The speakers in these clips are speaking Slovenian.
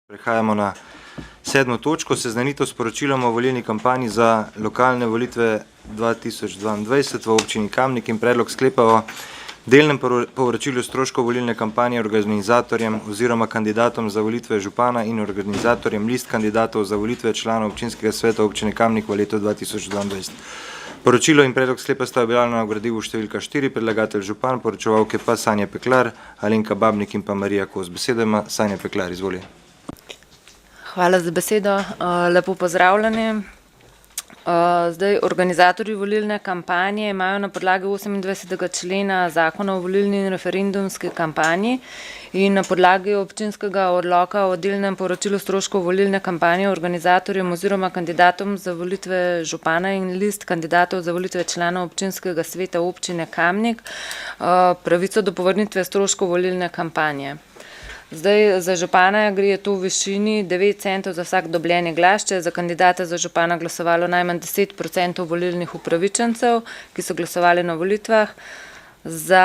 Prehajamo na 7. točko, seznanitev s poročilom o volilni kampanji za lokalne volitve 2022 v občini Kamnik in predlog sklepa o delnem povračilu stroškov volilne kampanje organizatorjem oziroma kandidatom za volitve župana in organizatorjem list kandidatov za volitve članov občinskega sveta občine Kamnik v letu 2022. Poročilo in predlog sklepa sta objavljena v gradivu številka 4, predlagatelj župan, poročevalke pa Sanja Peklar, Alenka Babnik in pa Marija Kos. Besedo ima Sanja Peklar, izvoli. Hvala za besedo. Lepo pozdravljeni. Zdaj, organizatorji volilne kampanje imajo na podlagi 28. člena Zakona o volilni in referendumski kampanji in na podlagi občinskega odloka o delnem poročilu stroškov volilne kampanje organizatorjem oziroma kandidatom za volitve župana in list kandidatov za volitve članov občinskega sveta občine Kamnik pravico do povrnitve stroškov volilne kampanje. Zdaj, za župana gre to v višini 9 centov za vsak dobljeni glas, če je za kandidata za župana glasovalo najmanj 10% volilnih upravičencev, ki so glasovali na volitvah. Za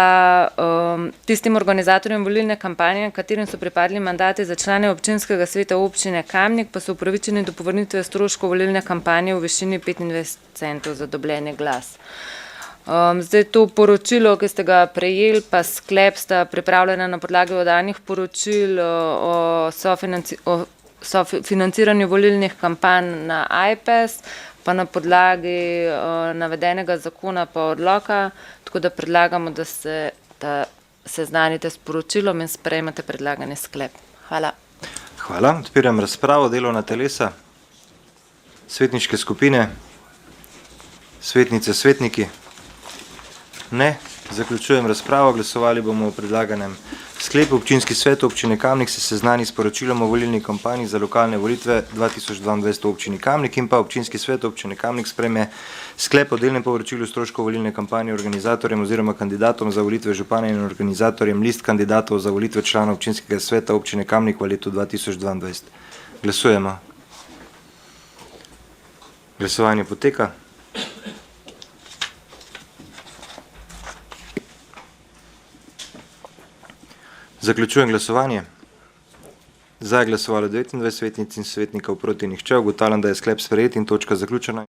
tistim organizatorjem volilne kampanje, katerim so pripadli mandati za člane občinskega sveta občine Kamnik, pa so upravičeni do povrnitve stroškov volilne kampanje v višini 25 centov za dobljeni glas. Zdaj, to poročilo, ki ste ga prejeli, pa sklep sta pripravljena na podlagi oddanih poročil o sofinanciranju volilnih kampanj na AJPES, pa na podlagi navedenega zakona pa odloka, tako da predlagamo, da se seznanite s poročilom in sprejmete predlagani sklep. Hvala. Hvala. Odpiram razpravo, delovna telesa, svetniške skupine, svetnice, svetniki. Ne, zaključujem razpravo, glasovali bomo o predlaganem sklepu. Občinski svet občine Kamnik se seznani s poročilom o volilni kampanji za lokalne volitve 2022 v občini Kamnik in pa občinski svet občine Kamnik sprejme sklep o delnem povračilu stroškov volilne kampanje organizatorjem oziroma kandidatom za volitve župana in organizatorjem list kandidatov za volitve članov občinskega sveta občine Kamnik v letu 2022. Glasujemo. Glasovanje poteka. Zaključujem glasovanje. Za je glasovalo 29 svetnic in svetnikov, proti nihče. Ugotavljam, da je sklep sprejet in točka zaključena.